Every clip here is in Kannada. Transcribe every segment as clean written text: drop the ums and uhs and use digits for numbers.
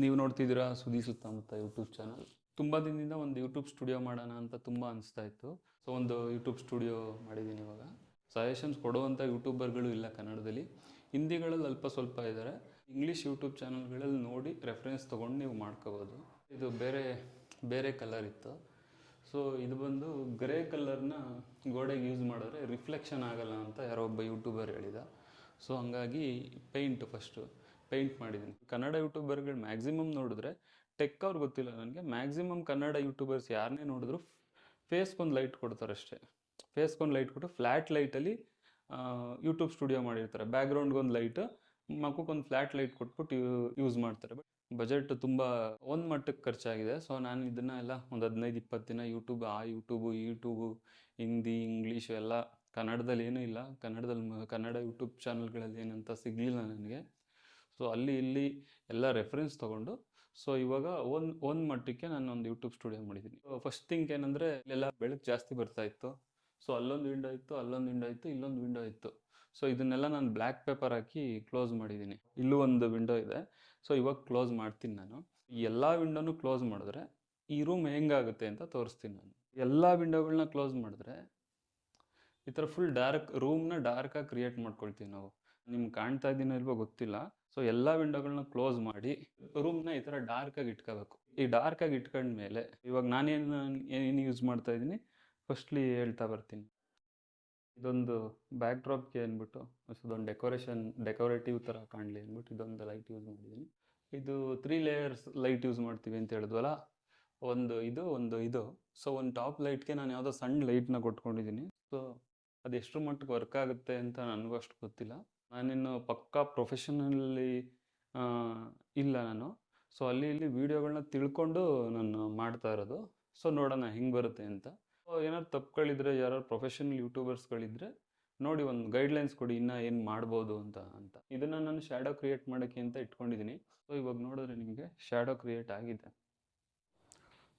ನೀವು ನೋಡ್ತಿದ್ದೀರಾ ಸುದ್ದಿ ಸುತ್ತಮುತ್ತ ಯೂಟ್ಯೂಬ್ ಚಾನಲ್. ತುಂಬ ದಿನದಿಂದ ಒಂದು ಯೂಟ್ಯೂಬ್ ಸ್ಟುಡಿಯೋ ಮಾಡೋಣ ಅಂತ ತುಂಬ ಅನಿಸ್ತಾ ಇತ್ತು. ಸೊ ಒಂದು ಯೂಟ್ಯೂಬ್ ಸ್ಟುಡಿಯೋ ಮಾಡಿದ್ದೀನಿ ಇವಾಗ. ಸಜೆಷನ್ಸ್ ಕೊಡುವಂಥ ಯೂಟ್ಯೂಬರ್ಗಳು ಇಲ್ಲ ಕನ್ನಡದಲ್ಲಿ. ಹಿಂದಿಗಳಲ್ಲಿ ಅಲ್ಪ ಸ್ವಲ್ಪ ಇದ್ದಾರೆ. ಇಂಗ್ಲೀಷ್ ಯೂಟ್ಯೂಬ್ ಚಾನಲ್ಗಳಲ್ಲಿ ನೋಡಿ ರೆಫರೆನ್ಸ್ ತೊಗೊಂಡು ನೀವು ಮಾಡ್ಕೋಬೋದು. ಇದು ಬೇರೆ ಬೇರೆ ಕಲರ್ ಇತ್ತು. ಸೊ ಇದು ಬಂದು ಗ್ರೇ ಕಲರ್ನ ಗೋಡೆಗೆ ಯೂಸ್ ಮಾಡಿದ್ರೆ ರಿಫ್ಲೆಕ್ಷನ್ ಆಗಲ್ಲ ಅಂತ ಯಾರೋ ಒಬ್ಬ ಯೂಟ್ಯೂಬರ್ ಹೇಳಿದ. ಸೊ ಹಂಗಾಗಿ ಫಸ್ಟು ಪೇಂಟ್ ಮಾಡಿದ್ದೀನಿ. ಕನ್ನಡ ಯೂಟ್ಯೂಬರ್ಗಳು ಮ್ಯಾಕ್ಸಿಮಮ್ ನೋಡಿದ್ರೆ ಟೆಕ್ ಅವ್ರು ಗೊತ್ತಿಲ್ಲ ನನಗೆ. ಮ್ಯಾಕ್ಸಿಮಮ್ ಕನ್ನಡ ಯೂಟ್ಯೂಬರ್ಸ್ ಯಾರನ್ನೇ ನೋಡಿದ್ರು ಫೇಸ್ಗೊಂದು ಲೈಟ್ ಕೊಡ್ತಾರೆ ಅಷ್ಟೇ. ಫೇಸ್ಗೊಂದು ಲೈಟ್ ಕೊಟ್ಟು ಫ್ಲ್ಯಾಟ್ ಲೈಟಲ್ಲಿ ಯೂಟ್ಯೂಬ್ ಸ್ಟುಡಿಯೋ ಮಾಡಿರ್ತಾರೆ. ಬ್ಯಾಕ್ಗ್ರೌಂಡ್ಗೊಂದು ಲೈಟು, ಮಕ್ಕಕ್ಕೊಂದು ಫ್ಲ್ಯಾಟ್ ಲೈಟ್ ಕೊಟ್ಬಿಟ್ಟು ಯೂಸ್ ಮಾಡ್ತಾರೆ. ಬಟ್ ಬಜೆಟ್ ತುಂಬ ಒಂದು ಮಟ್ಟಕ್ಕೆ ಖರ್ಚಾಗಿದೆ. ಸೊ ನಾನು ಇದನ್ನು ಎಲ್ಲ ಒಂದು 15-20 ದಿನ ಯೂಟ್ಯೂಬು ಹಿಂದಿ ಇಂಗ್ಲೀಷು ಎಲ್ಲ ಕನ್ನಡದಲ್ಲಿ ಏನೂ ಇಲ್ಲ. ಕನ್ನಡ ಯೂಟ್ಯೂಬ್ ಚಾನಲ್ಗಳಲ್ಲಿ ಏನಂತ ಸಿಗಲಿಲ್ಲ ನನಗೆ. ಸೊ ಅಲ್ಲಿ ಇಲ್ಲಿ ಎಲ್ಲ ರೆಫರೆನ್ಸ್ ತೊಗೊಂಡು ಸೊ ಇವಾಗ ಒಂದು ಮಟ್ಟಕ್ಕೆ ನಾನು ಒಂದು ಯೂಟ್ಯೂಬ್ ಸ್ಟುಡಿಯೋ ಮಾಡಿದ್ದೀನಿ. ಫಸ್ಟ್ ಥಿಂಕ್ ಏನಂದರೆ ಇಲ್ಲೆಲ್ಲ ಬೆಳಕು ಜಾಸ್ತಿ ಬರ್ತಾಯಿತ್ತು. ಸೊ ಅಲ್ಲೊಂದು ವಿಂಡೋ ಇತ್ತು, ಇಲ್ಲೊಂದು ವಿಂಡೋ ಇತ್ತು. ಸೊ ಇದನ್ನೆಲ್ಲ ನಾನು ಬ್ಲ್ಯಾಕ್ ಪೇಪರ್ ಹಾಕಿ ಕ್ಲೋಸ್ ಮಾಡಿದ್ದೀನಿ. ಇಲ್ಲೂ ಒಂದು ವಿಂಡೋ ಇದೆ. ಸೊ ಇವಾಗ ಕ್ಲೋಸ್ ಮಾಡ್ತೀನಿ ನಾನು. ಎಲ್ಲ ವಿಂಡೋನು ಕ್ಲೋಸ್ ಮಾಡಿದ್ರೆ ಈ ರೂಮ್ ಹೆಂಗಾಗುತ್ತೆ ಅಂತ ತೋರಿಸ್ತೀನಿ ನಾನು. ಎಲ್ಲ ವಿಂಡೋಗಳನ್ನ ಕ್ಲೋಸ್ ಮಾಡಿದ್ರೆ ಈ ಥರ ಫುಲ್ ರೂಮ್ನ ಡಾರ್ಕಾಗಿ ಕ್ರಿಯೇಟ್ ಮಾಡ್ಕೊಳ್ತೀವಿ ನಾವು. ನಿಮ್ಗೆ ಕಾಣ್ತಾ ಇದ್ದೀನೋ ಇಲ್ವೋ ಗೊತ್ತಿಲ್ಲ. ಸೊ ಎಲ್ಲ ವಿಂಡೋಗಳನ್ನ ಕ್ಲೋಸ್ ಮಾಡಿ ರೂಮ್ನ ಈ ಥರ ಡಾರ್ಕಾಗಿ ಇಟ್ಕೋಬೇಕು. ಈ ಡಾರ್ಕಾಗಿ ಇಟ್ಕೊಂಡ್ಮೇಲೆ ಇವಾಗ ನಾನೇನು ಯೂಸ್ ಮಾಡ್ತಾ ಇದ್ದೀನಿ ಫಸ್ಟ್ಲಿ ಹೇಳ್ತಾ ಬರ್ತೀನಿ. ಇದೊಂದು ಬ್ಯಾಕ್ ಡ್ರಾಪ್ಗೆ ಅಂದ್ಬಿಟ್ಟು ಇದೊಂದು ಡೆಕೋರೇಟಿವ್ ಥರ ಕಾಣಲಿ ಅಂದ್ಬಿಟ್ಟು ಇದೊಂದು ಲೈಟ್ ಯೂಸ್ ಮಾಡಿದ್ದೀನಿ. ಇದು 3 ಲೇಯರ್ಸ್ ಲೈಟ್ ಯೂಸ್ ಮಾಡ್ತೀವಿ ಅಂತ ಹೇಳಿದ್ವಲ್ಲ, ಒಂದು ಇದು. ಸೊ ಒಂದು ಟಾಪ್ ಲೈಟ್ಗೆ ನಾನು ಯಾವುದೋ ಸಣ್ಣ ಲೈಟ್ನ ಕೊಟ್ಕೊಂಡಿದ್ದೀನಿ. ಸೊ ಅದು ಎಷ್ಟು ಮಟ್ಟಿಗೆ ವರ್ಕ್ ಆಗುತ್ತೆ ಅಂತ ನನಗೂ ಅಷ್ಟು ಗೊತ್ತಿಲ್ಲ. ನಾನಿನ್ನು ಪಕ್ಕಾ ಪ್ರೊಫೆಷನಲ್ಲಿ ಇಲ್ಲ ನಾನು. ಸೊ ಅಲ್ಲಿ ಇಲ್ಲಿ ವೀಡಿಯೋಗಳನ್ನ ತಿಳ್ಕೊಂಡು ನಾನು ಮಾಡ್ತಾ ಇರೋದು. ಸೊ ನೋಡೋಣ ಹೆಂಗೆ ಬರುತ್ತೆ ಅಂತ. ಏನಾದ್ರು ತಪ್ಪುಗಳಿದ್ರೆ ಯಾರು ಪ್ರೊಫೆಷನಲ್ ಯೂಟ್ಯೂಬರ್ಸ್ಗಳಿದ್ರೆ ನೋಡಿ ಒಂದು ಗೈಡ್ಲೈನ್ಸ್ ಕೊಡಿ, ಇನ್ನೂ ಏನು ಮಾಡ್ಬೋದು ಅಂತ. ಇದನ್ನು ನಾನು ಶ್ಯಾಡೋ ಕ್ರಿಯೇಟ್ ಮಾಡೋಕ್ಕೆ ಅಂತ ಇಟ್ಕೊಂಡಿದ್ದೀನಿ. ಸೊ ಇವಾಗ ನೋಡಿದ್ರೆ ನಿಮಗೆ ಶ್ಯಾಡೋ ಕ್ರಿಯೇಟ್ ಆಗಿದೆ.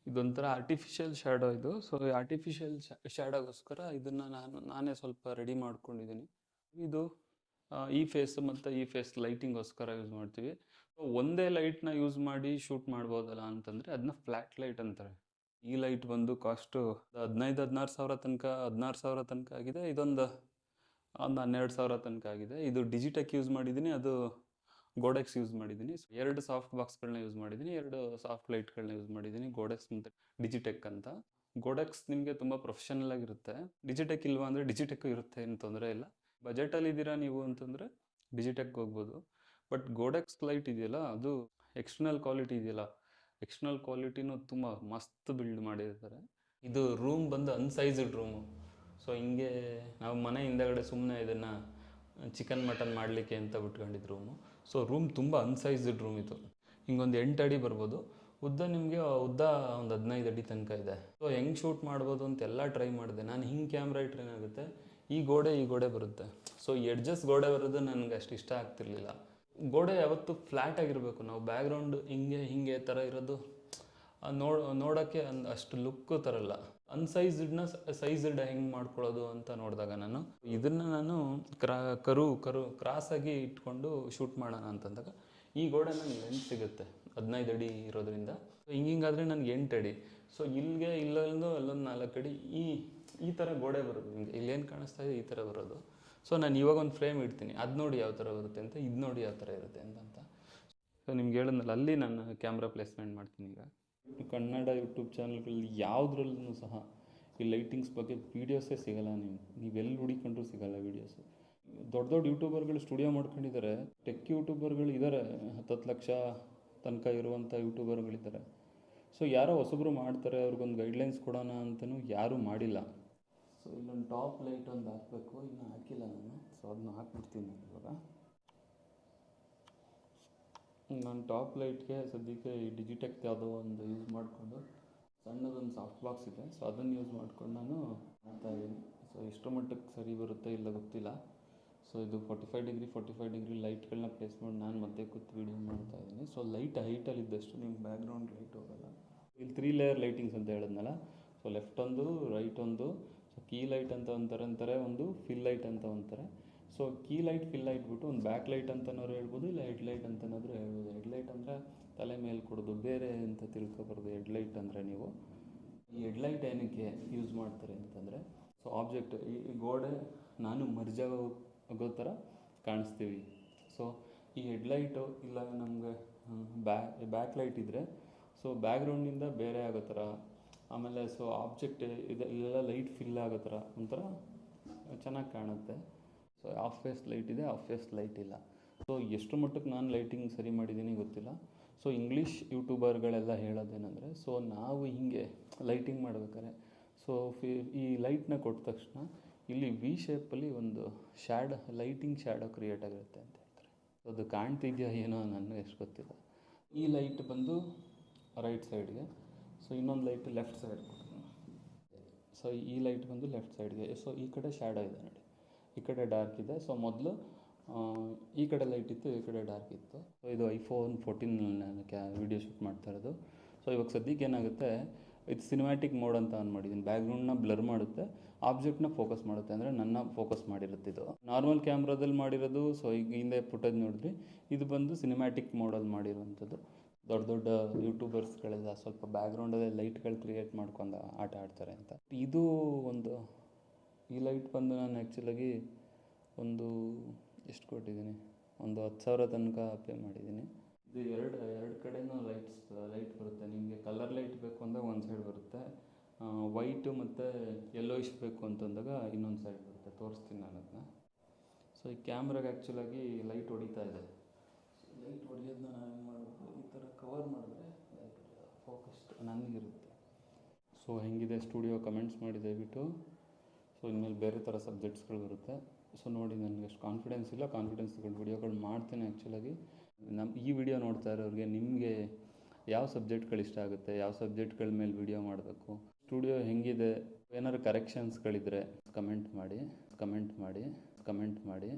ಇದೊಂಥರ ಆರ್ಟಿಫಿಷಿಯಲ್ ಶ್ಯಾಡೋ ಇದು. ಸೊ ಆರ್ಟಿಫಿಷಿಯಲ್ ಶ್ಯಾಡೋಗೋಸ್ಕರ ಇದನ್ನು ನಾನೇ ಸ್ವಲ್ಪ ರೆಡಿ ಮಾಡ್ಕೊಂಡಿದ್ದೀನಿ. ಇದು ಈ ಫೇಸ್ ಮತ್ತು ಈ ಫೇಸ್ ಲೈಟಿಂಗೋಸ್ಕರ ಯೂಸ್ ಮಾಡ್ತೀವಿ. ಒಂದೇ ಲೈಟ್ನ ಯೂಸ್ ಮಾಡಿ ಶೂಟ್ ಮಾಡ್ಬೋದಲ್ಲ ಅಂತಂದರೆ ಅದನ್ನ ಫ್ಲ್ಯಾಟ್ ಲೈಟ್ ಅಂತಾರೆ. ಈ ಲೈಟ್ ಬಂದು ಕಾಸ್ಟು 16,000 ತನಕ ಆಗಿದೆ. ಇದೊಂದು 12,000 ತನಕ ಆಗಿದೆ. ಇದು ಡಿಜಿಟೆಕ್ ಯೂಸ್ ಮಾಡಿದ್ದೀನಿ, ಅದು ಗೋಡೆಕ್ಸ್ ಯೂಸ್ ಮಾಡಿದ್ದೀನಿ. 2 ಸಾಫ್ಟ್ ಬಾಕ್ಸ್ಗಳನ್ನ ಯೂಸ್ ಮಾಡಿದ್ದೀನಿ, 2 ಸಾಫ್ಟ್ ಲೈಟ್ಗಳನ್ನ ಯೂಸ್ ಮಾಡಿದ್ದೀನಿ, ಗೋಡೆಕ್ಸ್ ಮತ್ತು ಡಿಜಿಟೆಕ್ ಅಂತ. ಗೋಡೆಕ್ಸ್ ನಿಮಗೆ ತುಂಬ ಪ್ರೊಫೆಷನಲ್ ಆಗಿರುತ್ತೆ. ಡಿಜಿಟೆಕ್ ಇಲ್ವಾ ಅಂದರೆ ಡಿಜಿಟೆಕ್ ಇರುತ್ತೆ, ಏನು ತೊಂದರೆ ಇಲ್ಲ. ಬಜೆಟಲ್ಲಿ ಇದ್ದೀರಾ ನೀವು ಅಂತಂದರೆ ಡಿಜಿಟೆಕ್ ಹೋಗ್ಬೋದು. ಬಟ್ ಗೋಡೆಕ್ಸ್ ಲೈಟ್ ಇದೆಯಲ್ಲ, ಅದು ಎಕ್ಸ್ಟರ್ನಲ್ ಕ್ವಾಲಿಟಿನೂ ತುಂಬ ಮಸ್ತ್ ಬಿಲ್ಡ್ ಮಾಡಿರ್ತಾರೆ. ಇದು ರೂಮ್ ಬಂದು ಅನ್ಸೈಜ್ಡ್ ರೂಮು. ಸೊ ಹಿಂಗೆ ನಾವು ಮನೆ ಹಿಂದೆಗಡೆ ಸುಮ್ಮನೆ ಇದನ್ನು ಚಿಕನ್ ಮಟನ್ ಮಾಡಲಿಕ್ಕೆ ಅಂತ ಬಿಟ್ಕೊಂಡಿದ್ದು ರೂಮು. ಸೊ ರೂಮ್ ತುಂಬ ಅನ್ಸೈಜ್ಡ್ ರೂಮ್ ಇದು. ಹಿಂಗೊಂದು 8 ಅಡಿ ಬರ್ಬೋದು. ನಿಮಗೆ ಉದ್ದ ಒಂದು 15 ಅಡಿ ತನಕ ಇದೆ. ಸೊ ಹೆಂಗೆ ಶೂಟ್ ಮಾಡ್ಬೋದು ಅಂತೆಲ್ಲ ಟ್ರೈ ಮಾಡಿದೆ ನಾನು. ಹಿಂಗೆ ಕ್ಯಾಮ್ರಾ ಇಟ್ಟರೆ ಏನಾಗುತ್ತೆ, ಈ ಗೋಡೆ ಬರುತ್ತೆ. ಸೊ ಎಡ್ಜಸ್ ಗೋಡೆ ಬರೋದು ನನಗೆ ಅಷ್ಟು ಇಷ್ಟ ಆಗ್ತಿರ್ಲಿಲ್ಲ. ಗೋಡೆ ಯಾವತ್ತೂ ಫ್ಲ್ಯಾಟ್ ಆಗಿರಬೇಕು. ನಾವು ಬ್ಯಾಕ್ಗ್ರೌಂಡ್ ಹಿಂಗೆ ಥರ ಇರೋದು ನೋಡೋಕ್ಕೆ ಅಷ್ಟು ಲುಕ್ಕು ತರಲ್ಲ. ಸೈಜ್ಡ್ ಹೆಂಗೆ ಮಾಡ್ಕೊಳ್ಳೋದು ಅಂತ ನೋಡಿದಾಗ ನಾನು ಕ್ರಾಸಾಗಿ ಇಟ್ಕೊಂಡು ಶೂಟ್ ಮಾಡೋಣ ಅಂತಂದಾಗ ಈ ಗೋಡೆ ನನಗೆ ಲೆಂತ್ ಸಿಗುತ್ತೆ 15 ಅಡಿ ಇರೋದ್ರಿಂದ. ಹಿಂಗಾದರೆ ನನಗೆ 8 ಅಡಿ. ಸೊ ಇಲ್ಲೊಂದು ಅಲ್ಲೊಂದು 4 ಅಡಿ ಈ ಥರ ಗೋಡೆ ಬರೋದು. ಹಿಂಗೆ ಇಲ್ಲೇನು ಕಾಣಿಸ್ತಾ ಇದೆ ಈ ಥರ ಬರೋದು. ಸೊ ನಾನು ಇವಾಗ ಒಂದು ಫ್ರೇಮ್ ಇಡ್ತೀನಿ, ಅದು ನೋಡಿ ಯಾವ ಥರ ಬರುತ್ತೆ ಅಂತ, ಇದು ನೋಡಿ ಯಾವ ಥರ ಇರುತ್ತೆ ಅಂತ. ಸೊ ನಿಮ್ಗೆ ಹೇಳಿದ್ನಲ್ಲ, ಅಲ್ಲಿ ನಾನು ಕ್ಯಾಮ್ರಾ ಪ್ಲೇಸ್ಮೆಂಟ್ ಮಾಡ್ತೀನಿ. ಈಗ ಕನ್ನಡ ಯೂಟ್ಯೂಬ್ ಚಾನಲ್ಗಳಲ್ಲಿ ಯಾವುದ್ರಲ್ಲೂ ಸಹ ಈ ಲೈಟಿಂಗ್ಸ್ ಬಗ್ಗೆ ವೀಡಿಯೋಸೇ ಸಿಗೋಲ್ಲ. ನೀವೆಲ್ಲಿ ಹುಡುಕೊಂಡ್ರೂ ಸಿಗೋಲ್ಲ ವೀಡಿಯೋಸು. ದೊಡ್ಡ ಯೂಟ್ಯೂಬರ್ಗಳು ಸ್ಟುಡಿಯೋ ಮಾಡ್ಕೊಂಡಿದ್ದಾರೆ. ಟೆಕ್ ಯೂಟ್ಯೂಬರ್ಗಳು ಇದ್ದಾರೆ, 10 ಲಕ್ಷ ತನಕ ಇರುವಂಥ ಯೂಟ್ಯೂಬರ್ಗಳಿದ್ದಾರೆ. ಸೊ ಯಾರೋ ಹೊಸಬ್ರು ಮಾಡ್ತಾರೆ, ಅವ್ರಿಗೊಂದು ಗೈಡ್ಲೈನ್ಸ್ ಕೊಡೋಣ ಅಂತಲೂ ಯಾರೂ ಮಾಡಿಲ್ಲ. ಸೊ ಇಲ್ಲೊಂದು ಟಾಪ್ ಲೈಟ್ ಒಂದು ಹಾಕಬೇಕು, ಇನ್ನೂ ಹಾಕಿಲ್ಲ ನಾನು. ಸೊ ಅದನ್ನ ಹಾಕ್ಬಿಡ್ತೀನಿ ಇವಾಗ. ನಾನು ಟಾಪ್ ಲೈಟ್ಗೆ ಸದ್ಯಕ್ಕೆ ಈ ಡಿಜಿಟೆಕ್ ಯಾವುದೋ ಒಂದು ಯೂಸ್ ಮಾಡಿಕೊಂಡು ಸಣ್ಣದೊಂದು ಸಾಫ್ಟ್ ಬಾಕ್ಸ್ ಇದೆ. ಸೊ ಅದನ್ನು ಯೂಸ್ ಮಾಡ್ಕೊಂಡು ನಾನು ಮಾಡ್ತಾಯಿದ್ದೀನಿ. ಸೊ ಎಷ್ಟು ಮಟ್ಟಕ್ಕೆ ಸರಿ ಬರುತ್ತೆ ಇಲ್ಲ ಗೊತ್ತಿಲ್ಲ. ಸೊ ಇದು 45 ಡಿಗ್ರಿ ಲೈಟ್ಗಳನ್ನ ಪ್ಲೇಸ್ ಮಾಡಿ ನಾನು ಮಧ್ಯೆ ಕೂತು ವೀಡಿಯೋ ಮಾಡ್ತಾಯಿದ್ದೀನಿ. ಸೊ ಲೈಟ್ ಹೈಟಲ್ಲಿದ್ದಷ್ಟು ನಿಮ್ಗೆ ಬ್ಯಾಕ್ಗ್ರೌಂಡ್ ಲೈಟ್ ಹೋಗೋಲ್ಲ. ಇಲ್ಲಿ 3 ಲೇಯರ್ ಲೈಟಿಂಗ್ಸ್ ಅಂತ ಹೇಳಿದ್ನಲ್ಲ. ಸೊ ಲೆಫ್ಟ್ ಒಂದು, ರೈಟ್ ಒಂದು, ಸೊ ಕೀ ಲೈಟ್ ಅಂತ ಅಂತಾರೆ, ಒಂದು ಫಿಲ್ ಲೈಟ್ ಅಂತ ಅಂತಾರೆ. ಸೊ ಕೀ ಲೈಟ್ ಫಿಲ್ ಇಟ್ಬಿಟ್ಟು ಒಂದು ಬ್ಯಾಕ್ ಲೈಟ್ ಅಂತನಾದ್ರು ಹೇಳ್ಬೋದು, ಇಲ್ಲ ಹೆಡ್ಲೈಟ್ ಅಂತನಾದರೂ ಹೇಳ್ಬೋದು. ಹೆಡ್ಲೈಟ್ ಅಂದರೆ ತಲೆ ಮೇಲೆ ಕೊಡೋದು, ಬೇರೆ ಅಂತ ತಿಳ್ಕೊಬಾರ್ದು. ಹೆಡ್ಲೈಟ್ ಅಂದರೆ ನೀವು ಈ ಹೆಡ್ಲೈಟ್ ಏನಕ್ಕೆ ಯೂಸ್ ಮಾಡ್ತಾರೆ ಅಂತಂದರೆ, ಸೊ ಆಬ್ಜೆಕ್ಟ್ ಈ ಗೋಡೆ ನಾನು ಮರ್ಜಾಗೋ ಥರ ಕಾಣಿಸ್ತೀವಿ. ಸೊ ಈ ಹೆಡ್ಲೈಟು ಇಲ್ಲ ನಮಗೆ ಬ್ಯಾಕ್ ಲೈಟ್ ಇದ್ದರೆ ಸೊ ಬ್ಯಾಕ್ಗ್ರೌಂಡಿಂದ ಬೇರೆ ಆಗೋ ಥರ, ಆಮೇಲೆ ಸೊ ಆಬ್ಜೆಕ್ಟ್ ಇದೆಲ್ಲ ಲೈಟ್ ಫಿಲ್ ಆಗೋ ಥರ ಒಂಥರ ಚೆನ್ನಾಗಿ ಕಾಣುತ್ತೆ. ಸೊ ಆಫ್ ಫೇಸ್ ಲೈಟ್ ಇದೆ, ಆಫ್ ಫೇಸ್ ಲೈಟ್ ಇಲ್ಲ. ಸೊ ಎಷ್ಟು ಮಟ್ಟಕ್ಕೆ ನಾನು ಲೈಟಿಂಗ್ ಸರಿ ಮಾಡಿದ್ದೀನಿ ಗೊತ್ತಿಲ್ಲ. ಸೊ ಇಂಗ್ಲೀಷ್ ಯೂಟ್ಯೂಬರ್ಗಳೆಲ್ಲ ಹೇಳೋದೇನೆಂದರೆ, ಸೊ ನಾವು ಹೀಗೆ ಲೈಟಿಂಗ್ ಮಾಡ್ಬೇಕಾದ್ರೆ ಸೊ ಈ ಲೈಟ್ನ ಕೊಟ್ಟ ತಕ್ಷಣ ಇಲ್ಲಿ ವಿ ಶೇಪಲ್ಲಿ ಒಂದು ಲೈಟಿಂಗ್ ಶ್ಯಾಡೋ ಕ್ರಿಯೇಟ್ ಆಗಿರುತ್ತೆ ಅಂತ ಹೇಳ್ತಾರೆ. ಅದು ಕಾಣ್ತಿದೆಯಾ ಏನೋ ನನಗೆ ಎಷ್ಟು ಗೊತ್ತಿಲ್ಲ. ಈ ಲೈಟ್ ಬಂದು ರೈಟ್ ಸೈಡ್ಗೆ, ಸೊ ಇನ್ನೊಂದು ಲೈಟ್ ಲೆಫ್ಟ್ ಸೈಡ್ ಕೊಡ್ತೀನಿ. ಸೊ ಈ ಲೈಟ್ ಬಂದು ಲೆಫ್ಟ್ ಸೈಡ್ಗೆ. ಸೊ ಈ ಕಡೆ ಶ್ಯಾಡೋ ಇದೆ ನೋಡಿ, ಈ ಕಡೆ ಡಾರ್ಕ್ ಇದೆ. ಸೊ ಮೊದಲು ಈ ಕಡೆ ಲೈಟ್ ಇತ್ತು, ಈ ಕಡೆ ಡಾರ್ಕ್ ಇತ್ತು. ಸೊ ಇದು iPhone 14 ನಾನು ವೀಡಿಯೋ ಶೂಟ್ ಮಾಡ್ತಾ ಇರೋದು. ಸೊ ಇವಾಗ ಸದ್ಯಕ್ಕೆ ಏನಾಗುತ್ತೆ, ಇದು ಸಿನಿಮ್ಯಾಟಿಕ್ ಮೋಡ್ ಅಂತ ಆನ್ ಮಾಡಿದ್ದೀನಿ. ಬ್ಯಾಕ್ಗ್ರೌಂಡ್ನ ಬ್ಲರ್ ಮಾಡುತ್ತೆ, ಆಬ್ಜೆಕ್ಟ್ನ ಫೋಕಸ್ ಮಾಡುತ್ತೆ, ಅಂದರೆ ನನ್ನ ಫೋಕಸ್ ಮಾಡಿರುತ್ತೆ. ಇದು ನಾರ್ಮಲ್ ಕ್ಯಾಮ್ರಾದಲ್ಲಿ ಮಾಡಿರೋದು. ಸೊ ಈಗ ಹಿಂದೆ ಫುಟೇಜ್ ನೋಡಿದ್ರಿ, ಇದು ಬಂದು ಸಿನಿಮ್ಯಾಟಿಕ್ ಮೋಡಲ್ಲಿ ಮಾಡಿರುವಂಥದ್ದು. ದೊಡ್ಡ ದೊಡ್ಡ ಯೂಟ್ಯೂಬರ್ಸ್ಗಳೆಲ್ಲ ಸ್ವಲ್ಪ ಬ್ಯಾಕ್ಗ್ರೌಂಡಲ್ಲಿ ಲೈಟ್ಗಳು ಕ್ರಿಯೇಟ್ ಮಾಡ್ಕೊಂಡು ಆಟ ಆಡ್ತಾರೆ ಅಂತ. ಇದು ಒಂದು ಈ ಲೈಟ್ ಬಂದು ನಾನು ಆ್ಯಕ್ಚುಲಾಗಿ ಒಂದು ಎಷ್ಟು ಕೊಟ್ಟಿದ್ದೀನಿ, ಒಂದು 10,000 ತನಕ ಪೇ ಮಾಡಿದ್ದೀನಿ. ಇದು ಎರಡು ಕಡೆನೂ ಲೈಟ್ ಬರುತ್ತೆ. ನಿಮಗೆ ಕಲರ್ ಲೈಟ್ ಬೇಕು ಅಂದಾಗ ಒಂದು ಸೈಡ್ ಬರುತ್ತೆ, ವೈಟು ಮತ್ತು ಯೆಲ್ಲೋಯಿಶ್ ಬೇಕು ಅಂತಂದಾಗ ಇನ್ನೊಂದು ಸೈಡ್ ಬರುತ್ತೆ. ತೋರಿಸ್ತೀನಿ ನಾನು ಅದನ್ನ. ಸೊ ಈ ಕ್ಯಾಮ್ರಾಗೆ ಆ್ಯಕ್ಚುಲಾಗಿ ಲೈಟ್ ಹೊಡಿತಾ ಇದೆ. ಲೈಟ್ ಹೊಡೆಯೋದನ್ನ ನಾನು ಏನು ಮಾಡಬೇಕು, ಈ ಥರ ಕವರ್ ಮಾಡಿದ್ರೆ ಫೋಕಸ್ ನನಗಿರುತ್ತೆ. ಸೊ ಹೆಂಗಿದೆ ಸ್ಟುಡಿಯೋ ಕಮೆಂಟ್ಸ್ ಮಾಡಿ ದಯವಿಟ್ಟು. ಸೊ ಇನ್ಮೇಲೆ ಬೇರೆ ಥರ ಸಬ್ಜೆಕ್ಟ್ಸ್ಗಳು ಬರುತ್ತೆ. ಸೊ ನೋಡಿ, ನನಗೆ ಅಷ್ಟು ಕಾನ್ಫಿಡೆನ್ಸ್ ಇಲ್ಲ, ಕಾನ್ಫಿಡೆನ್ಸ್ ತಗೊಂಡು ವೀಡಿಯೋಗಳು ಮಾಡ್ತೇನೆ. ಆ್ಯಕ್ಚುಲಾಗಿ ಈ ವಿಡಿಯೋ ನೋಡ್ತಾ ಇರೋರಿಗೆ ನಿಮಗೆ ಯಾವ ಸಬ್ಜೆಕ್ಟ್ಗಳು ಇಷ್ಟ ಆಗುತ್ತೆ, ಯಾವ ಸಬ್ಜೆಕ್ಟ್ಗಳ ಮೇಲೆ ವಿಡಿಯೋ ಮಾಡಬೇಕು, ಸ್ಟುಡಿಯೋ ಹೆಂಗಿದೆ, ಏನಾದ್ರು ಕರೆಕ್ಷನ್ಸ್ಗಳಿದ್ದರೆ ಕಮೆಂಟ್ ಮಾಡಿ.